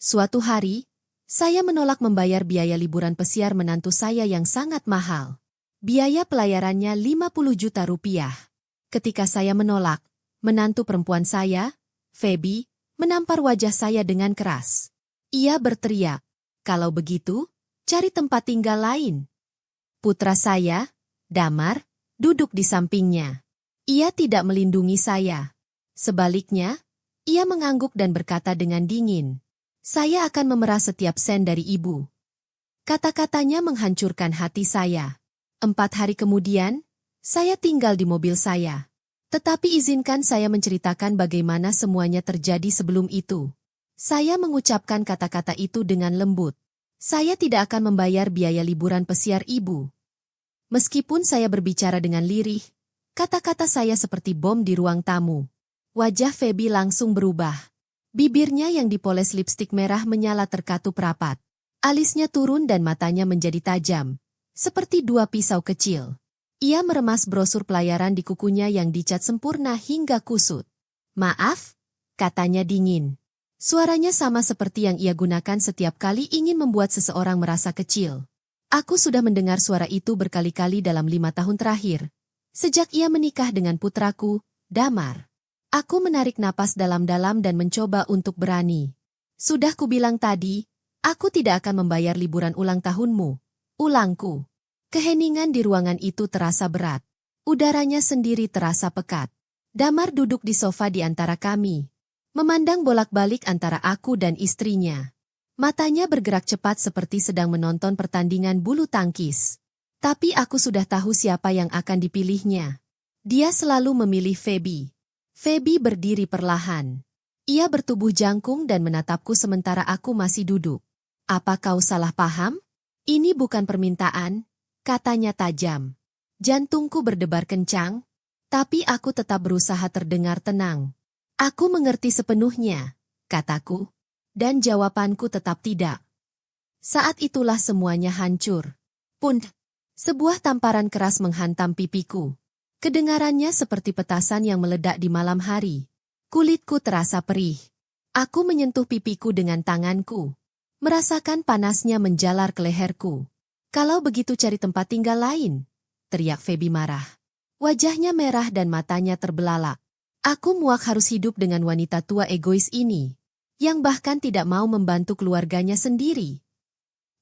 Suatu hari, saya menolak membayar biaya liburan pesiar menantu saya yang sangat mahal. Biaya pelayarannya 50 juta rupiah. Ketika saya menolak, menantu perempuan saya, Feby, menampar wajah saya dengan keras. Ia berteriak, "Kalau begitu, cari tempat tinggal lain." Putra saya, Damar, duduk di sampingnya. Ia tidak melindungi saya. Sebaliknya, ia mengangguk dan berkata dengan dingin, "Saya akan memerah setiap sen dari ibu." Kata-katanya menghancurkan hati saya. 4 hari kemudian, saya tinggal di mobil saya. Tetapi izinkan saya menceritakan bagaimana semuanya terjadi sebelum itu. Saya mengucapkan kata-kata itu dengan lembut. Saya tidak akan membayar biaya liburan pesiar ibu. Meskipun saya berbicara dengan lirih, kata-kata saya seperti bom di ruang tamu. Wajah Feby langsung berubah. Bibirnya yang dipoles lipstik merah menyala terkatup rapat. Alisnya turun dan matanya menjadi tajam, seperti 2 pisau kecil. Ia meremas brosur pelayaran di kukunya yang dicat sempurna hingga kusut. "Maaf," katanya dingin. Suaranya sama seperti yang ia gunakan setiap kali ingin membuat seseorang merasa kecil. Aku sudah mendengar suara itu berkali-kali dalam 5 tahun terakhir. Sejak ia menikah dengan putraku, Damar. Aku menarik napas dalam-dalam dan mencoba untuk berani. "Sudah kubilang tadi, aku tidak akan membayar liburan ulang tahunmu," ulangku. Keheningan di ruangan itu terasa berat. Udaranya sendiri terasa pekat. Damar duduk di sofa di antara kami, memandang bolak-balik antara aku dan istrinya. Matanya bergerak cepat seperti sedang menonton pertandingan bulu tangkis. Tapi aku sudah tahu siapa yang akan dipilihnya. Dia selalu memilih Feby. Feby berdiri perlahan. Ia bertubuh jangkung dan menatapku sementara aku masih duduk. "Apa kau salah paham? Ini bukan permintaan," katanya tajam. Jantungku berdebar kencang, tapi aku tetap berusaha terdengar tenang. "Aku mengerti sepenuhnya," kataku, dan jawabanku tetap tidak. Saat itulah semuanya hancur. Pun, sebuah tamparan keras menghantam pipiku. Kedengarannya seperti petasan yang meledak di malam hari. Kulitku terasa perih. Aku menyentuh pipiku dengan tanganku, merasakan panasnya menjalar ke leherku. "Kalau begitu cari tempat tinggal lain," teriak Feby marah. Wajahnya merah dan matanya terbelalak. Aku muak harus hidup dengan wanita tua egois ini, yang bahkan tidak mau membantu keluarganya sendiri.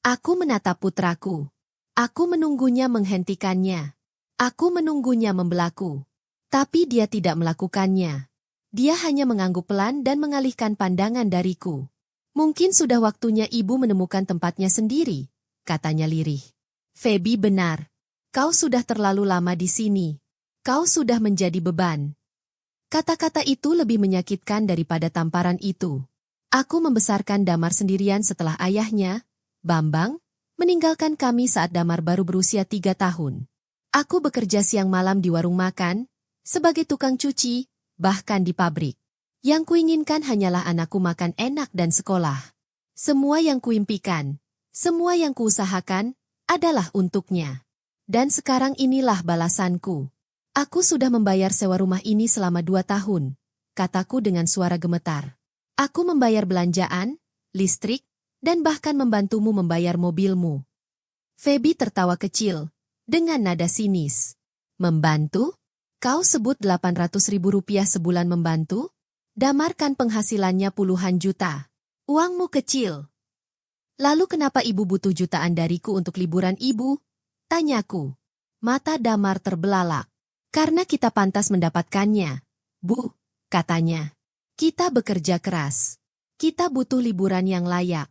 Aku menatap putraku. Aku menunggunya menghentikannya. Aku menunggunya membelaku. Tapi dia tidak melakukannya. Dia hanya mengangguk pelan dan mengalihkan pandangan dariku. "Mungkin sudah waktunya ibu menemukan tempatnya sendiri," katanya lirih. "Feby benar. Kau sudah terlalu lama di sini. Kau sudah menjadi beban." Kata-kata itu lebih menyakitkan daripada tamparan itu. Aku membesarkan Damar sendirian setelah ayahnya, Bambang, meninggalkan kami saat Damar baru berusia 3 tahun. Aku bekerja siang malam di warung makan, sebagai tukang cuci, bahkan di pabrik. Yang kuinginkan hanyalah anakku makan enak dan sekolah. Semua yang kuimpikan, semua yang kuusahakan, adalah untuknya. Dan sekarang inilah balasanku. "Aku sudah membayar sewa rumah ini selama 2 tahun, kataku dengan suara gemetar. "Aku membayar belanjaan, listrik, dan bahkan membantumu membayar mobilmu." Feby tertawa kecil, dengan nada sinis. "Membantu? Kau sebut 800 ribu rupiah sebulan membantu? Damar kan penghasilannya puluhan juta. Uangmu kecil. Lalu kenapa ibu butuh jutaan dariku untuk liburan ibu?" tanyaku. Mata Damar terbelalak. "Karena kita pantas mendapatkannya, Bu," katanya. "Kita bekerja keras. Kita butuh liburan yang layak."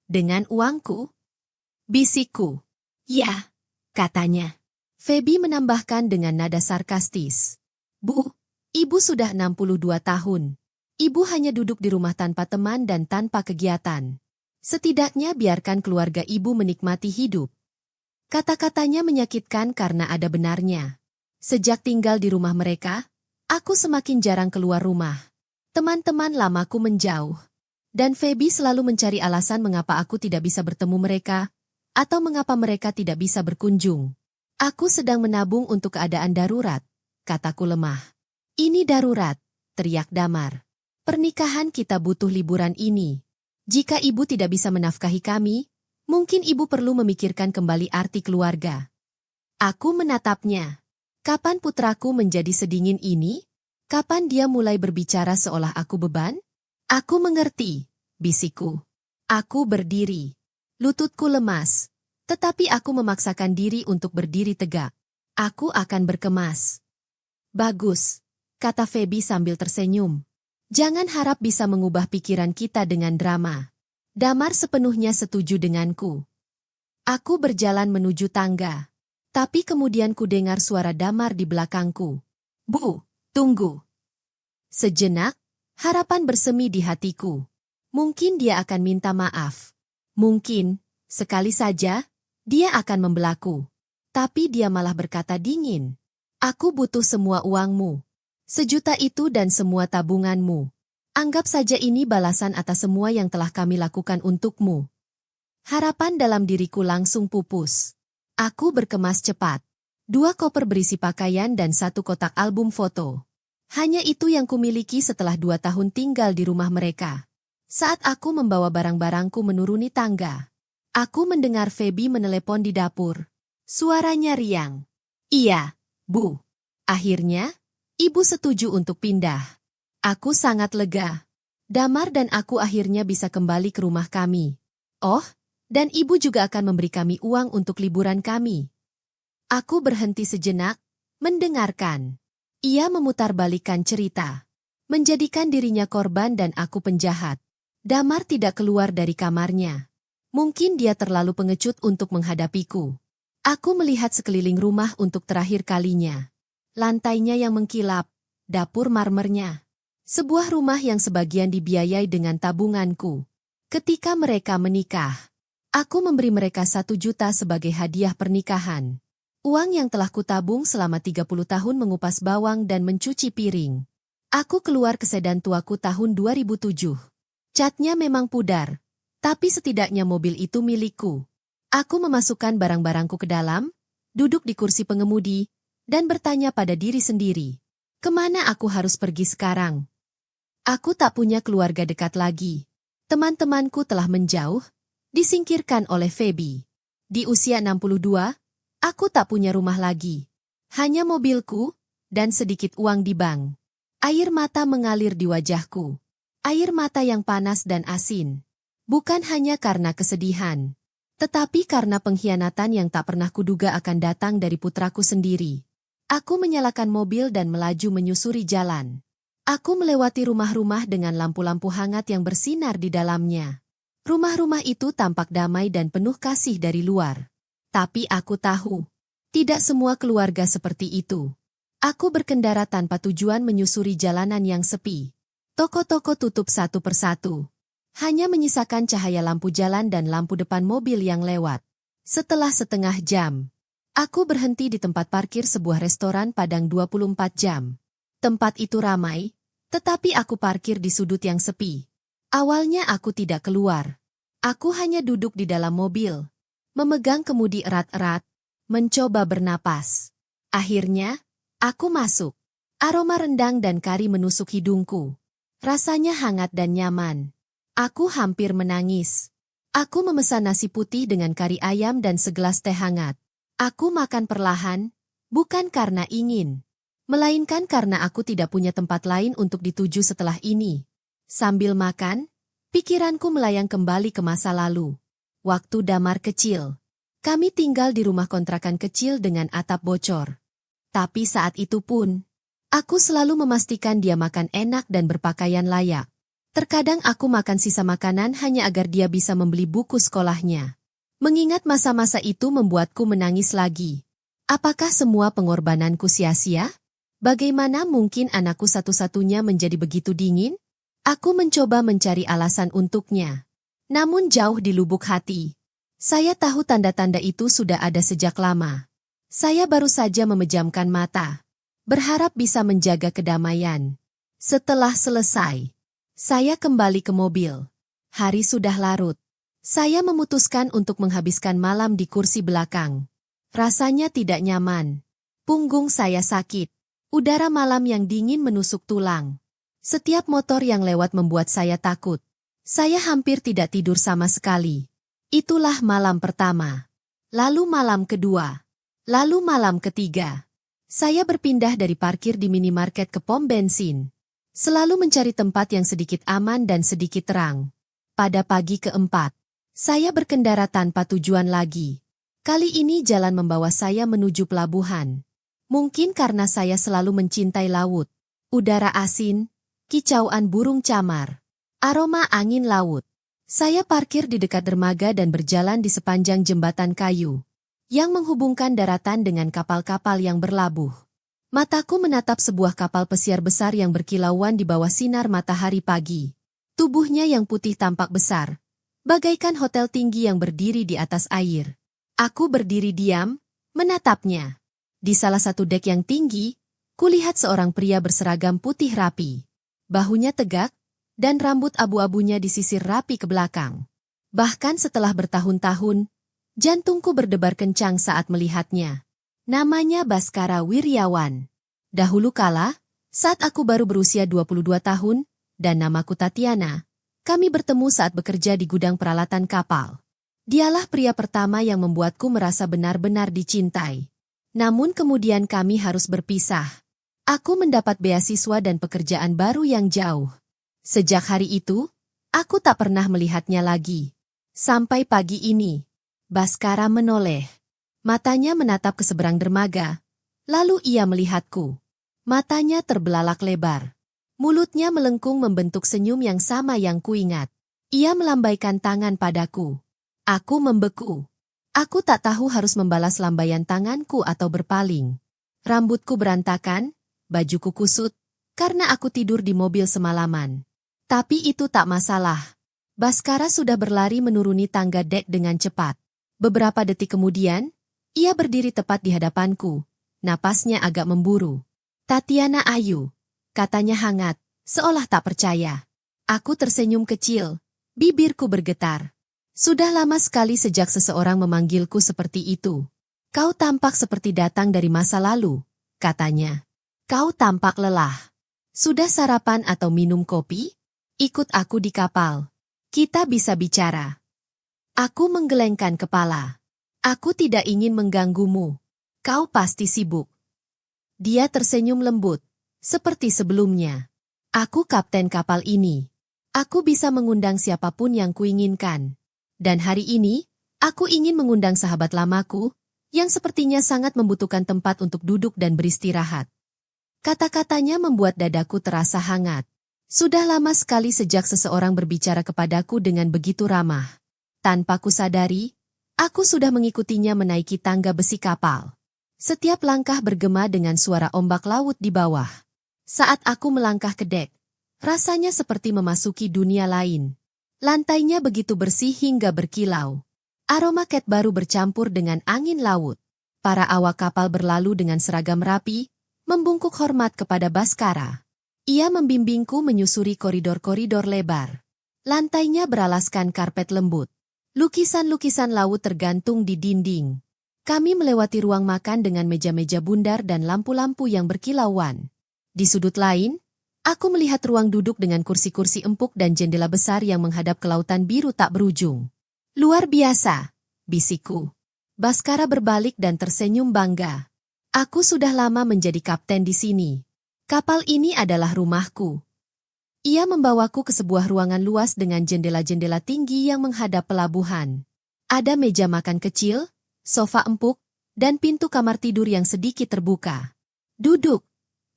"Dengan uangku?" bisikku. "Ya," katanya. Feby menambahkan dengan nada sarkastis. "Bu, ibu sudah 62 tahun. Ibu hanya duduk di rumah tanpa teman dan tanpa kegiatan. Setidaknya biarkan keluarga ibu menikmati hidup." Kata-katanya menyakitkan karena ada benarnya. Sejak tinggal di rumah mereka, aku semakin jarang keluar rumah. Teman-teman lamaku menjauh. Dan Feby selalu mencari alasan mengapa aku tidak bisa bertemu mereka, atau mengapa mereka tidak bisa berkunjung. "Aku sedang menabung untuk keadaan darurat," kataku lemah. "Ini darurat," teriak Damar. "Pernikahan kita butuh liburan ini. Jika ibu tidak bisa menafkahi kami, mungkin ibu perlu memikirkan kembali arti keluarga. Aku menatapnya. Kapan putraku menjadi sedingin ini? Kapan dia mulai berbicara seolah aku beban? Aku mengerti, bisikku. Aku berdiri. Lututku lemas. Tetapi aku memaksakan diri untuk berdiri tegak. Aku akan berkemas. Bagus, kata Feby sambil tersenyum. Jangan harap bisa mengubah pikiran kita dengan drama. Damar sepenuhnya setuju denganku. Aku berjalan menuju tangga. Tapi kemudian ku dengar suara Damar di belakangku. Bu, tunggu. Sejenak, harapan bersemi di hatiku. Mungkin dia akan minta maaf. Mungkin, sekali saja, dia akan membelaku. Tapi dia malah berkata dingin. Aku butuh semua uangmu. 1 juta itu dan semua tabunganmu. Anggap saja ini balasan atas semua yang telah kami lakukan untukmu. Harapan dalam diriku langsung pupus. Aku berkemas cepat. 2 koper berisi pakaian dan 1 kotak album foto. Hanya itu yang kumiliki setelah 2 tahun tinggal di rumah mereka. Saat aku membawa barang-barangku menuruni tangga, aku mendengar Feby menelepon di dapur. Suaranya riang. Iya, Bu. Akhirnya, Ibu setuju untuk pindah. Aku sangat lega. Damar dan aku akhirnya bisa kembali ke rumah kami. Oh, dan Ibu juga akan memberi kami uang untuk liburan kami. Aku berhenti sejenak, mendengarkan. Ia memutarbalikkan cerita. Menjadikan dirinya korban dan aku penjahat. Damar tidak keluar dari kamarnya. Mungkin dia terlalu pengecut untuk menghadapiku. Aku melihat sekeliling rumah untuk terakhir kalinya. Lantainya yang mengkilap, dapur marmernya. Sebuah rumah yang sebagian dibiayai dengan tabunganku. Ketika mereka menikah, aku memberi mereka 1 juta sebagai hadiah pernikahan. Uang yang telah kutabung selama 30 tahun mengupas bawang dan mencuci piring. Aku keluar ke sedan tuaku tahun 2007. Catnya memang pudar, tapi setidaknya mobil itu milikku. Aku memasukkan barang-barangku ke dalam, duduk di kursi pengemudi, dan bertanya pada diri sendiri, kemana aku harus pergi sekarang? Aku tak punya keluarga dekat lagi. Teman-temanku telah menjauh, disingkirkan oleh Feby. Di usia 62, aku tak punya rumah lagi. Hanya mobilku, dan sedikit uang di bank. Air mata mengalir di wajahku. Air mata yang panas dan asin. Bukan hanya karena kesedihan, tetapi karena pengkhianatan yang tak pernah kuduga akan datang dari putraku sendiri. Aku menyalakan mobil dan melaju menyusuri jalan. Aku melewati rumah-rumah dengan lampu-lampu hangat yang bersinar di dalamnya. Rumah-rumah itu tampak damai dan penuh kasih dari luar. Tapi aku tahu, tidak semua keluarga seperti itu. Aku berkendara tanpa tujuan menyusuri jalanan yang sepi. Toko-toko tutup satu persatu. Hanya menyisakan cahaya lampu jalan dan lampu depan mobil yang lewat. Setelah setengah jam, aku berhenti di tempat parkir sebuah restoran Padang 24 jam. Tempat itu ramai, tetapi aku parkir di sudut yang sepi. Awalnya aku tidak keluar. Aku hanya duduk di dalam mobil, memegang kemudi erat-erat, mencoba bernapas. Akhirnya, aku masuk. Aroma rendang dan kari menusuk hidungku. Rasanya hangat dan nyaman. Aku hampir menangis. Aku memesan nasi putih dengan kari ayam dan segelas teh hangat. Aku makan perlahan, bukan karena ingin, melainkan karena aku tidak punya tempat lain untuk dituju setelah ini. Sambil makan, pikiranku melayang kembali ke masa lalu. Waktu Damar kecil. Kami tinggal di rumah kontrakan kecil dengan atap bocor. Tapi saat itu pun, aku selalu memastikan dia makan enak dan berpakaian layak. Terkadang aku makan sisa makanan hanya agar dia bisa membeli buku sekolahnya. Mengingat masa-masa itu membuatku menangis lagi. Apakah semua pengorbananku sia-sia? Bagaimana mungkin anakku satu-satunya menjadi begitu dingin? Aku mencoba mencari alasan untuknya. Namun jauh di lubuk hati, saya tahu tanda-tanda itu sudah ada sejak lama. Saya baru saja memejamkan mata, berharap bisa menjaga kedamaian. Setelah selesai, saya kembali ke mobil. Hari sudah larut. Saya memutuskan untuk menghabiskan malam di kursi belakang. Rasanya tidak nyaman. Punggung saya sakit. Udara malam yang dingin menusuk tulang. Setiap motor yang lewat membuat saya takut. Saya hampir tidak tidur sama sekali. Itulah malam pertama. Lalu malam kedua. Lalu malam ketiga. Saya berpindah dari parkir di minimarket ke pom bensin. Selalu mencari tempat yang sedikit aman dan sedikit terang. Pada pagi keempat, saya berkendara tanpa tujuan lagi. Kali ini jalan membawa saya menuju pelabuhan. Mungkin karena saya selalu mencintai laut. Udara asin, kicauan burung camar, aroma angin laut. Saya parkir di dekat dermaga dan berjalan di sepanjang jembatan kayu yang menghubungkan daratan dengan kapal-kapal yang berlabuh. Mataku menatap sebuah kapal pesiar besar yang berkilauan di bawah sinar matahari pagi. Tubuhnya yang putih tampak besar, bagaikan hotel tinggi yang berdiri di atas air. Aku berdiri diam, menatapnya. Di salah satu dek yang tinggi, kulihat seorang pria berseragam putih rapi. Bahunya tegak, dan rambut abu-abunya disisir rapi ke belakang. Bahkan setelah bertahun-tahun, jantungku berdebar kencang saat melihatnya. Namanya Baskara Wiryawan. Dahulu kala, saat aku baru berusia 22 tahun, dan namaku Tatiana, kami bertemu saat bekerja di gudang peralatan kapal. Dialah pria pertama yang membuatku merasa benar-benar dicintai. Namun kemudian kami harus berpisah. Aku mendapat beasiswa dan pekerjaan baru yang jauh. Sejak hari itu, aku tak pernah melihatnya lagi. Sampai pagi ini, Baskara menoleh. Matanya menatap ke seberang dermaga, lalu ia melihatku. Matanya terbelalak lebar. Mulutnya melengkung membentuk senyum yang sama yang kuingat. Ia melambaikan tangan padaku. Aku membeku. Aku tak tahu harus membalas lambaian tanganku atau berpaling. Rambutku berantakan, bajuku kusut, karena aku tidur di mobil semalaman. Tapi itu tak masalah. Baskara sudah berlari menuruni tangga dek dengan cepat. Beberapa detik kemudian, ia berdiri tepat di hadapanku. Napasnya agak memburu. Tatiana Ayu, katanya hangat, seolah tak percaya. Aku tersenyum kecil, bibirku bergetar. Sudah lama sekali sejak seseorang memanggilku seperti itu. Kau tampak seperti datang dari masa lalu, katanya. Kau tampak lelah. Sudah sarapan atau minum kopi? Ikut aku di kapal. Kita bisa bicara. Aku menggelengkan kepala. Aku tidak ingin mengganggumu. Kau pasti sibuk. Dia tersenyum lembut, seperti sebelumnya. Aku kapten kapal ini. Aku bisa mengundang siapapun yang kuinginkan. Dan hari ini, aku ingin mengundang sahabat lamaku, yang sepertinya sangat membutuhkan tempat untuk duduk dan beristirahat. Kata-katanya membuat dadaku terasa hangat. Sudah lama sekali sejak seseorang berbicara kepadaku dengan begitu ramah. Tanpa kusadari, aku sudah mengikutinya menaiki tangga besi kapal. Setiap langkah bergema dengan suara ombak laut di bawah. Saat aku melangkah ke dek, rasanya seperti memasuki dunia lain. Lantainya begitu bersih hingga berkilau. Aroma cat baru bercampur dengan angin laut. Para awak kapal berlalu dengan seragam rapi, membungkuk hormat kepada Baskara. Ia membimbingku menyusuri koridor-koridor lebar. Lantainya beralaskan karpet lembut. Lukisan-lukisan laut tergantung di dinding. Kami melewati ruang makan dengan meja-meja bundar dan lampu-lampu yang berkilauan. Di sudut lain, aku melihat ruang duduk dengan kursi-kursi empuk dan jendela besar yang menghadap ke lautan biru tak berujung. Luar biasa, bisikku. Baskara berbalik dan tersenyum bangga. Aku sudah lama menjadi kapten di sini. Kapal ini adalah rumahku. Ia membawaku ke sebuah ruangan luas dengan jendela-jendela tinggi yang menghadap pelabuhan. Ada meja makan kecil, sofa empuk, dan pintu kamar tidur yang sedikit terbuka. Duduk,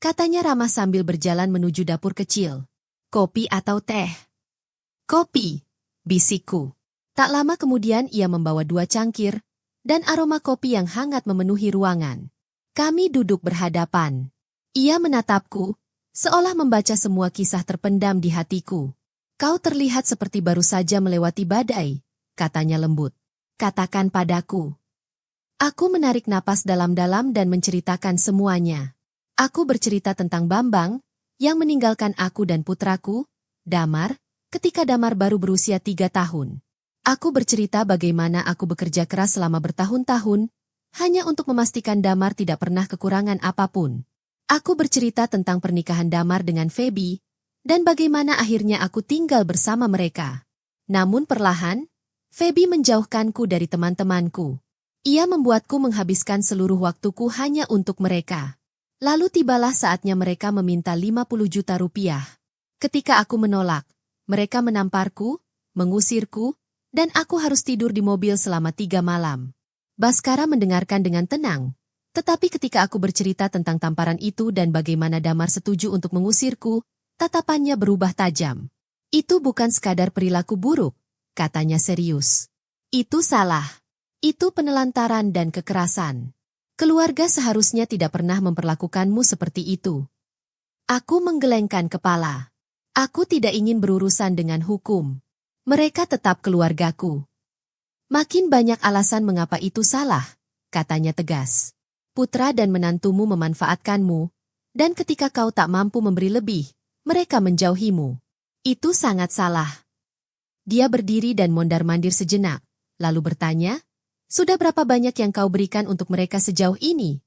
katanya ramah sambil berjalan menuju dapur kecil. Kopi atau teh? Kopi, bisikku. Tak lama kemudian ia membawa 2 cangkir, dan aroma kopi yang hangat memenuhi ruangan. Kami duduk berhadapan. Ia menatapku, seolah membaca semua kisah terpendam di hatiku. Kau terlihat seperti baru saja melewati badai, katanya lembut. Katakan padaku. Aku menarik napas dalam-dalam dan menceritakan semuanya. Aku bercerita tentang Bambang, yang meninggalkan aku dan putraku, Damar, ketika Damar baru berusia 3 tahun. Aku bercerita bagaimana aku bekerja keras selama bertahun-tahun, hanya untuk memastikan Damar tidak pernah kekurangan apapun. Aku bercerita tentang pernikahan Damar dengan Feby, Dan bagaimana akhirnya aku tinggal bersama mereka. Namun perlahan, Feby menjauhkanku dari teman-temanku. Ia membuatku menghabiskan seluruh waktuku hanya untuk mereka. Lalu tibalah saatnya mereka meminta 50 juta rupiah. Ketika aku menolak, mereka menamparku, mengusirku, dan aku harus tidur di mobil selama 3 malam. Baskara mendengarkan dengan tenang. Tetapi ketika aku bercerita tentang tamparan itu dan bagaimana Damar setuju untuk mengusirku, tatapannya berubah tajam. Itu bukan sekadar perilaku buruk, katanya serius. Itu salah. Itu penelantaran dan kekerasan. Keluarga seharusnya tidak pernah memperlakukanmu seperti itu. Aku menggelengkan kepala. Aku tidak ingin berurusan dengan hukum. Mereka tetap keluargaku. Makin banyak alasan mengapa itu salah, katanya tegas. Putra dan menantumu memanfaatkanmu, dan ketika kau tak mampu memberi lebih, mereka menjauhimu. Itu sangat salah. Dia berdiri dan mondar-mandir sejenak, lalu bertanya, sudah berapa banyak yang kau berikan untuk mereka sejauh ini?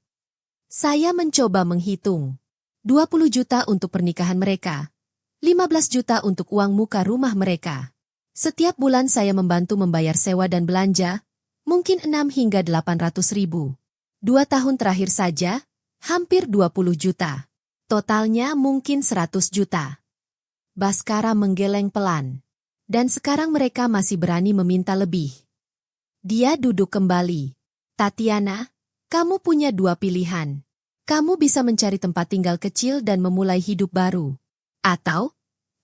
Saya mencoba menghitung. 20 juta untuk pernikahan mereka. 15 juta untuk uang muka rumah mereka. Setiap bulan saya membantu membayar sewa dan belanja, mungkin 6 hingga 800 ribu. 2 tahun terakhir saja, hampir 20 juta. Totalnya mungkin 100 juta. Baskara menggeleng pelan. Dan sekarang mereka masih berani meminta lebih. Dia duduk kembali. Tatiana, kamu punya 2 pilihan. Kamu bisa mencari tempat tinggal kecil dan memulai hidup baru. Atau,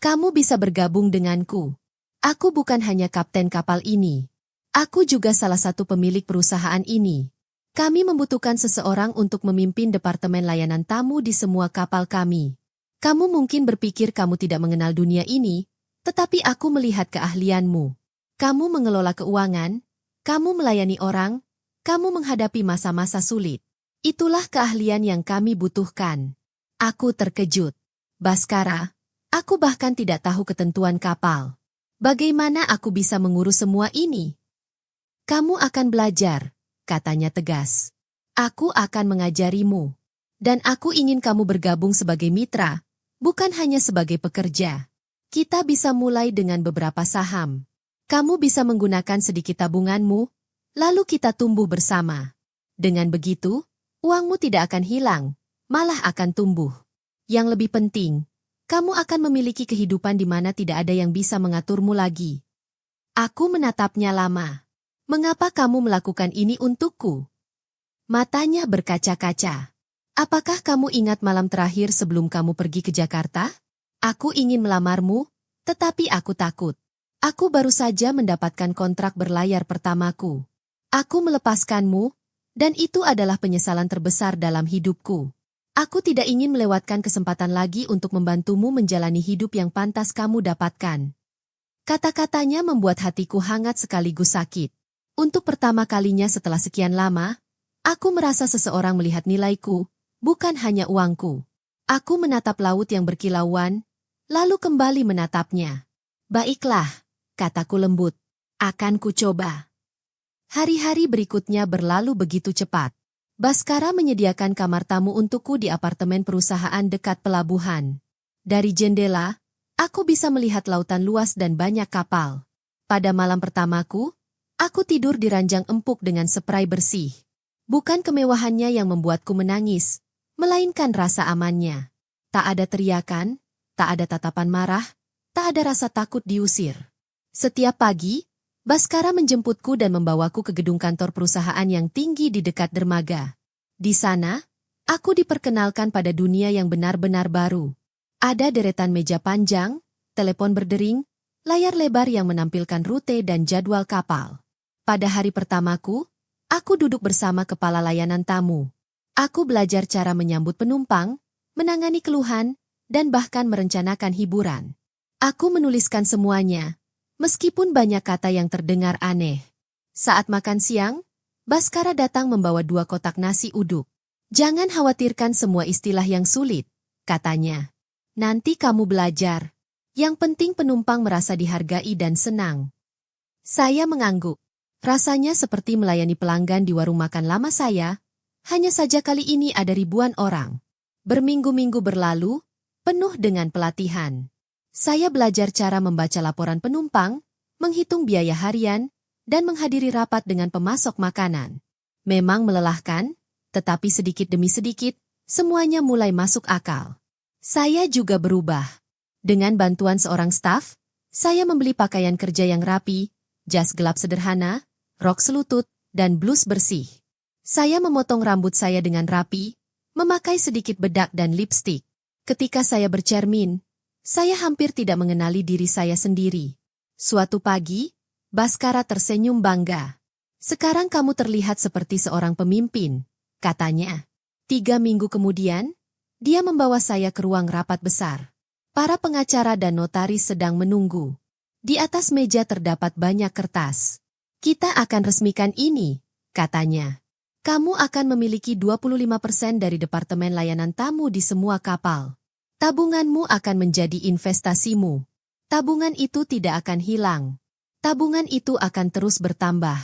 kamu bisa bergabung denganku. Aku bukan hanya kapten kapal ini. Aku juga salah satu pemilik perusahaan ini. Kami membutuhkan seseorang untuk memimpin departemen layanan tamu di semua kapal kami. Kamu mungkin berpikir kamu tidak mengenal dunia ini, tetapi aku melihat keahlianmu. Kamu mengelola keuangan, kamu melayani orang, kamu menghadapi masa-masa sulit. Itulah keahlian yang kami butuhkan. Aku terkejut. Baskara, aku bahkan tidak tahu ketentuan kapal. Bagaimana aku bisa mengurus semua ini? Kamu akan belajar, katanya tegas. Aku akan mengajarimu. Dan aku ingin kamu bergabung sebagai mitra, bukan hanya sebagai pekerja. Kita bisa mulai dengan beberapa saham. Kamu bisa menggunakan sedikit tabunganmu, lalu kita tumbuh bersama. Dengan begitu, uangmu tidak akan hilang, malah akan tumbuh. Yang lebih penting, kamu akan memiliki kehidupan di mana tidak ada yang bisa mengaturmu lagi. Aku menatapnya lama. Mengapa kamu melakukan ini untukku? Matanya berkaca-kaca. Apakah kamu ingat malam terakhir sebelum kamu pergi ke Jakarta? Aku ingin melamarmu, tetapi aku takut. Aku baru saja mendapatkan kontrak berlayar pertamaku. Aku melepaskanmu, dan itu adalah penyesalan terbesar dalam hidupku. Aku tidak ingin melewatkan kesempatan lagi untuk membantumu menjalani hidup yang pantas kamu dapatkan. Kata-katanya membuat hatiku hangat sekaligus sakit. Untuk pertama kalinya setelah sekian lama, aku merasa seseorang melihat nilaiku, bukan hanya uangku. Aku menatap laut yang berkilauan, lalu kembali menatapnya. Baiklah, kataku lembut, akan kucoba. Hari-hari berikutnya berlalu begitu cepat. Baskara menyediakan kamar tamu untukku di apartemen perusahaan dekat pelabuhan. Dari jendela, aku bisa melihat lautan luas dan banyak kapal. Pada malam pertamaku, aku tidur di ranjang empuk dengan spray bersih. Bukan kemewahannya yang membuatku menangis, melainkan rasa amannya. Tak ada teriakan, tak ada tatapan marah, tak ada rasa takut diusir. Setiap pagi, Baskara menjemputku dan membawaku ke gedung kantor perusahaan yang tinggi di dekat dermaga. Di sana, aku diperkenalkan pada dunia yang benar-benar baru. Ada deretan meja panjang, telepon berdering, layar lebar yang menampilkan rute dan jadwal kapal. Pada hari pertamaku, aku duduk bersama kepala layanan tamu. Aku belajar cara menyambut penumpang, menangani keluhan, dan bahkan merencanakan hiburan. Aku menuliskan semuanya, meskipun banyak kata yang terdengar aneh. Saat makan siang, Baskara datang membawa 2 kotak nasi uduk. Jangan khawatirkan semua istilah yang sulit, katanya. Nanti kamu belajar. Yang penting penumpang merasa dihargai dan senang. Saya mengangguk. Rasanya seperti melayani pelanggan di warung makan lama saya, hanya saja kali ini ada ribuan orang. Berminggu-minggu berlalu, penuh dengan pelatihan. Saya belajar cara membaca laporan penumpang, menghitung biaya harian, dan menghadiri rapat dengan pemasok makanan. Memang melelahkan, tetapi sedikit demi sedikit, semuanya mulai masuk akal. Saya juga berubah. Dengan bantuan seorang staf, saya membeli pakaian kerja yang rapi, jas gelap sederhana, rok selutut, dan blus bersih. Saya memotong rambut saya dengan rapi, memakai sedikit bedak dan lipstik. Ketika saya bercermin, saya hampir tidak mengenali diri saya sendiri. Suatu pagi, Baskara tersenyum bangga. "Sekarang kamu terlihat seperti seorang pemimpin," katanya. 3 minggu kemudian, dia membawa saya ke ruang rapat besar. Para pengacara dan notaris sedang menunggu. Di atas meja terdapat banyak kertas. "Kita akan resmikan ini," katanya. "Kamu akan memiliki 25% dari Departemen Layanan Tamu di semua kapal. Tabunganmu akan menjadi investasimu. Tabungan itu tidak akan hilang. Tabungan itu akan terus bertambah."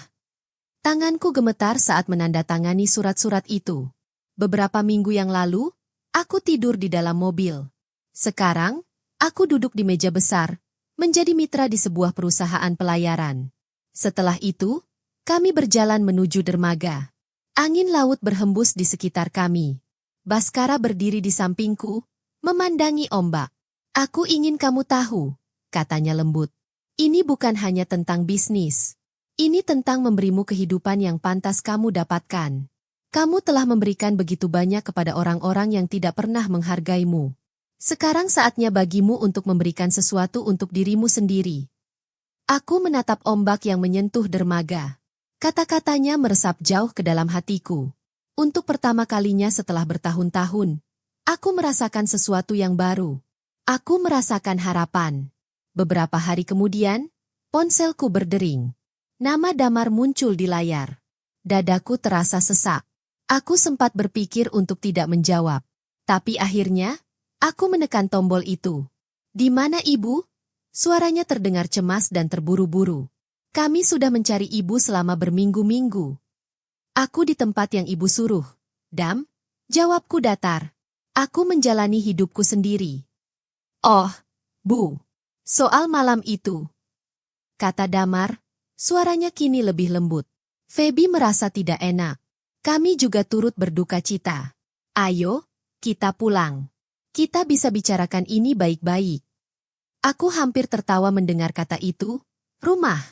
Tanganku gemetar saat menandatangani surat-surat itu. Beberapa minggu yang lalu, aku tidur di dalam mobil. Sekarang, aku duduk di meja besar, menjadi mitra di sebuah perusahaan pelayaran. Setelah itu, kami berjalan menuju dermaga. Angin laut berhembus di sekitar kami. Baskara berdiri di sampingku, memandangi ombak. "Aku ingin kamu tahu," katanya lembut. "Ini bukan hanya tentang bisnis. Ini tentang memberimu kehidupan yang pantas kamu dapatkan. Kamu telah memberikan begitu banyak kepada orang-orang yang tidak pernah menghargaimu. Sekarang saatnya bagimu untuk memberikan sesuatu untuk dirimu sendiri." Aku menatap ombak yang menyentuh dermaga. Kata-katanya meresap jauh ke dalam hatiku. Untuk pertama kalinya setelah bertahun-tahun, aku merasakan sesuatu yang baru. Aku merasakan harapan. Beberapa hari kemudian, ponselku berdering. Nama Damar muncul di layar. Dadaku terasa sesak. Aku sempat berpikir untuk tidak menjawab. Tapi akhirnya, aku menekan tombol itu. "Di mana ibu?" Suaranya terdengar cemas dan terburu-buru. "Kami sudah mencari ibu selama berminggu-minggu." "Aku di tempat yang ibu suruh, Dam," jawabku datar. "Aku menjalani hidupku sendiri." "Oh, Bu, soal malam itu," kata Damar, suaranya kini lebih lembut. Feby merasa tidak enak. "Kami juga turut berduka cita. Ayo, kita pulang. Kita bisa bicarakan ini baik-baik." Aku hampir tertawa mendengar kata itu. Rumah.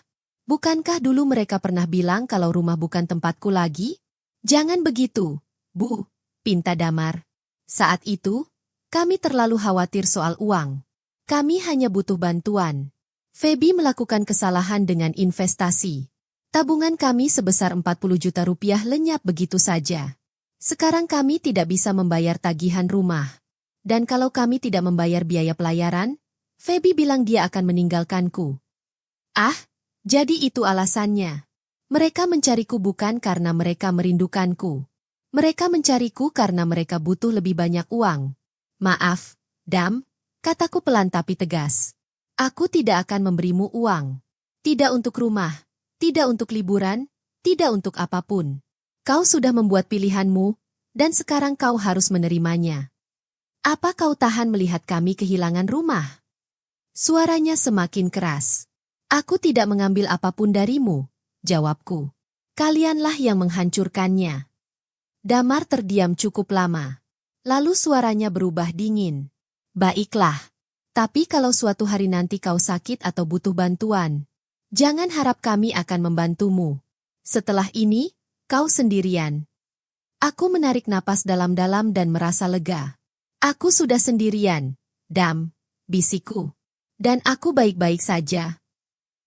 Bukankah dulu mereka pernah bilang kalau rumah bukan tempatku lagi? "Jangan begitu, Bu," pinta Damar. "Saat itu, kami terlalu khawatir soal uang. Kami hanya butuh bantuan." Feby melakukan kesalahan dengan investasi. Tabungan kami sebesar 40 juta rupiah lenyap begitu saja. Sekarang kami tidak bisa membayar tagihan rumah. Dan kalau kami tidak membayar biaya pelayaran, Feby bilang dia akan meninggalkanku. "Ah, jadi itu alasannya. Mereka mencariku bukan karena mereka merindukanku. Mereka mencariku karena mereka butuh lebih banyak uang." "Maaf, Dam," kataku pelan tapi tegas. "Aku tidak akan memberimu uang. Tidak untuk rumah, tidak untuk liburan, tidak untuk apapun. Kau sudah membuat pilihanmu, dan sekarang kau harus menerimanya. Apa kau tahan melihat kami kehilangan rumah?" Suaranya semakin keras. "Aku tidak mengambil apapun darimu," jawabku. "Kalianlah yang menghancurkannya." Damar terdiam cukup lama. Lalu suaranya berubah dingin. "Baiklah. Tapi kalau suatu hari nanti kau sakit atau butuh bantuan, jangan harap kami akan membantumu. Setelah ini, kau sendirian." Aku menarik napas dalam-dalam dan merasa lega. "Aku sudah sendirian, Dam," bisikku. "Dan aku baik-baik saja."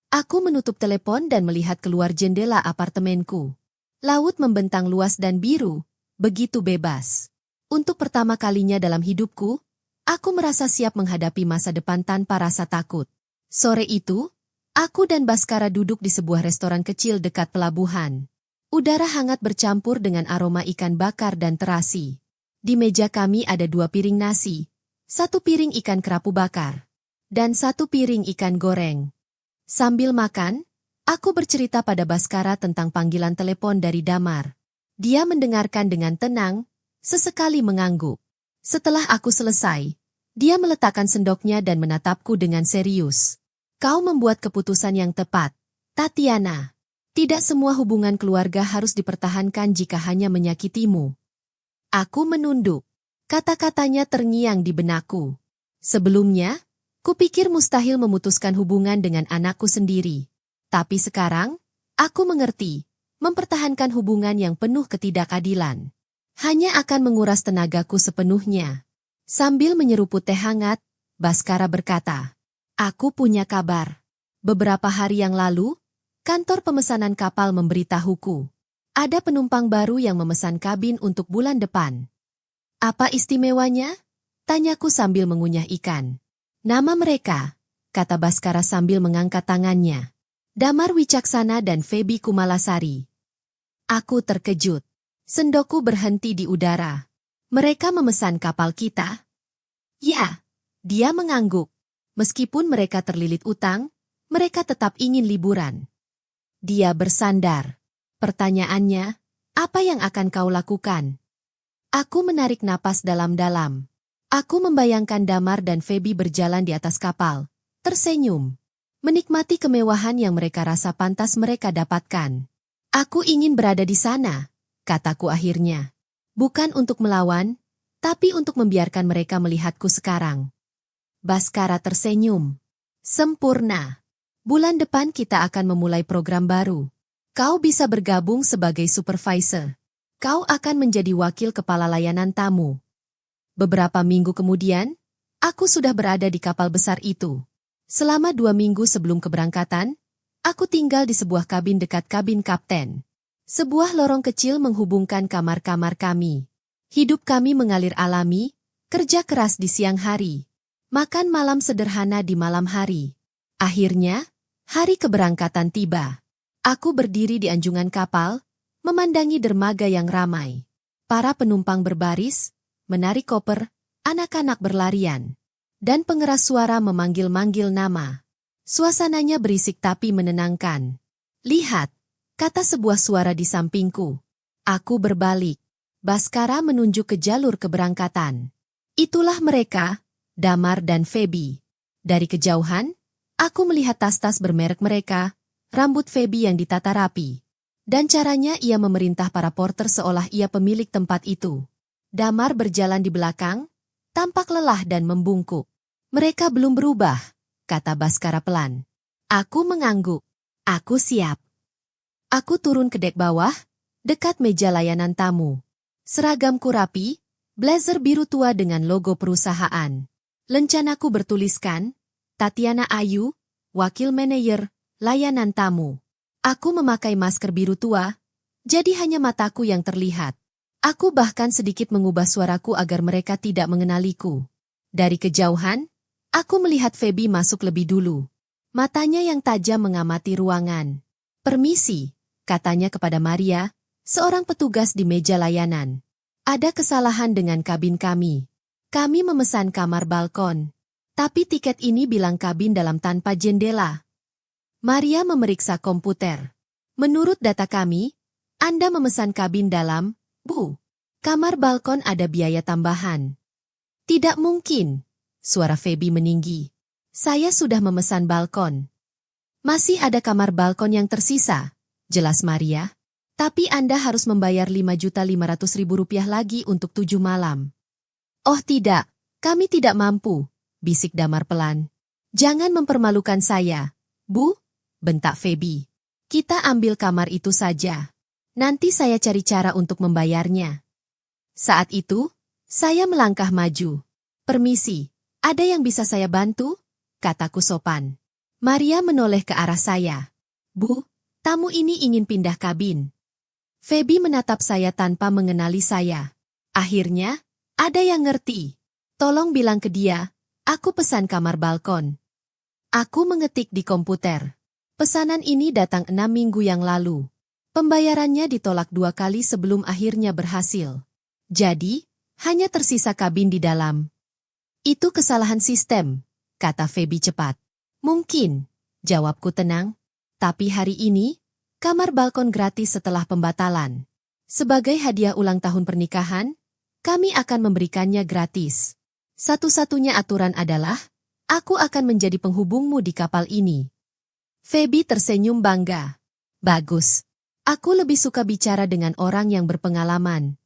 Aku menutup telepon dan melihat keluar jendela apartemenku. Laut membentang luas dan biru, begitu bebas. Untuk pertama kalinya dalam hidupku, aku merasa siap menghadapi masa depan tanpa rasa takut. Sore itu, aku dan Baskara duduk di sebuah restoran kecil dekat pelabuhan. Udara hangat bercampur dengan aroma ikan bakar dan terasi. Di meja kami ada 2 piring nasi, 1 piring ikan kerapu bakar, dan 1 piring ikan goreng. Sambil makan, aku bercerita pada Baskara tentang panggilan telepon dari Damar. Dia mendengarkan dengan tenang, sesekali mengangguk. Setelah aku selesai, Dia meletakkan sendoknya dan menatapku dengan serius. Kau membuat keputusan yang tepat, Tatiana. Tidak semua hubungan keluarga harus dipertahankan jika hanya menyakitimu. Aku menunduk. Kata-katanya terngiang di benakku. Sebelumnya, kupikir mustahil memutuskan hubungan dengan anakku sendiri. Tapi sekarang, aku mengerti, mempertahankan hubungan yang penuh ketidakadilan hanya akan menguras tenagaku sepenuhnya. Sambil menyeruput teh hangat, Baskara berkata, "Aku punya kabar. Beberapa hari yang lalu, kantor pemesanan kapal memberitahuku. Ada penumpang baru yang memesan kabin untuk bulan depan." "Apa istimewanya?" tanyaku sambil mengunyah ikan. "Nama mereka," kata Baskara sambil mengangkat tangannya. "Damar Wicaksana dan Feby Kumalasari." Aku terkejut. Sendokku berhenti di udara. "Mereka memesan kapal kita?" "Ya." Dia mengangguk. Meskipun mereka terlilit utang, mereka tetap ingin liburan. Dia bersandar. Pertanyaannya, apa yang akan kau lakukan? Aku menarik napas dalam-dalam. Aku membayangkan Damar dan Feby berjalan di atas kapal, tersenyum, menikmati kemewahan yang mereka rasa pantas mereka dapatkan. "Aku ingin berada di sana," kataku akhirnya. "Bukan untuk melawan, tapi untuk membiarkan mereka melihatku sekarang." Baskara tersenyum. "Sempurna. Bulan depan kita akan memulai program baru. Kau bisa bergabung sebagai supervisor. Kau akan menjadi wakil kepala layanan tamu." Beberapa minggu kemudian, aku sudah berada di kapal besar itu. Selama 2 minggu sebelum keberangkatan, aku tinggal di sebuah kabin dekat kabin kapten. Sebuah lorong kecil menghubungkan kamar-kamar kami. Hidup kami mengalir alami, kerja keras di siang hari, makan malam sederhana di malam hari. Akhirnya, hari keberangkatan tiba. Aku berdiri di anjungan kapal, memandangi dermaga yang ramai. Para penumpang berbaris, menarik koper, anak-anak berlarian, dan pengeras suara memanggil-manggil nama. Suasananya berisik tapi menenangkan. "Lihat," kata sebuah suara di sampingku. Aku berbalik. Baskara menunjuk ke jalur keberangkatan. Itulah mereka, Damar dan Feby. Dari kejauhan, aku melihat tas-tas bermerek mereka, rambut Feby yang ditata rapi, dan caranya ia memerintah para porter seolah ia pemilik tempat itu. Damar berjalan di belakang, tampak lelah dan membungkuk. "Mereka belum berubah," kata Baskara pelan. Aku mengangguk. "Aku siap." Aku turun ke dek bawah, dekat meja layanan tamu. Seragamku rapi, blazer biru tua dengan logo perusahaan. Lencanaku bertuliskan, "Tatiana Ayu, Wakil Manajer, Layanan Tamu." Aku memakai masker biru tua, jadi hanya mataku yang terlihat. Aku bahkan sedikit mengubah suaraku agar mereka tidak mengenaliku. Dari kejauhan, aku melihat Feby masuk lebih dulu. Matanya yang tajam mengamati ruangan. "Permisi," katanya kepada Maria, seorang petugas di meja layanan. "Ada kesalahan dengan kabin kami. Kami memesan kamar balkon, tapi tiket ini bilang kabin dalam tanpa jendela." Maria memeriksa komputer. "Menurut data kami, Anda memesan kabin dalam, Bu. Kamar balkon ada biaya tambahan." "Tidak mungkin," suara Feby meninggi. "Saya sudah memesan balkon." "Masih ada kamar balkon yang tersisa," jelas Maria. "Tapi Anda harus membayar Rp5.500.000 lagi untuk 7 malam. "Oh tidak, kami tidak mampu," bisik Damar pelan. "Jangan mempermalukan saya, Bu," bentak Feby. "Kita ambil kamar itu saja. Nanti saya cari cara untuk membayarnya." Saat itu, saya melangkah maju. "Permisi, ada yang bisa saya bantu?" kataku sopan. Maria menoleh ke arah saya. "Bu, tamu ini ingin pindah kabin." Feby menatap saya tanpa mengenali saya. Akhirnya, ada yang ngerti. "Tolong bilang ke dia, aku pesan kamar balkon." Aku mengetik di komputer. Pesanan ini datang 6 minggu yang lalu. Pembayarannya ditolak 2 kali sebelum akhirnya berhasil. Jadi, hanya tersisa kabin di dalam. "Itu kesalahan sistem," kata Feby cepat. "Mungkin," jawabku tenang. "Tapi hari ini, kamar balkon gratis setelah pembatalan. Sebagai hadiah ulang tahun pernikahan, kami akan memberikannya gratis." Satu-satunya aturan adalah, aku akan menjadi penghubungmu di kapal ini. Feby tersenyum bangga. Bagus. Aku lebih suka bicara dengan orang yang berpengalaman.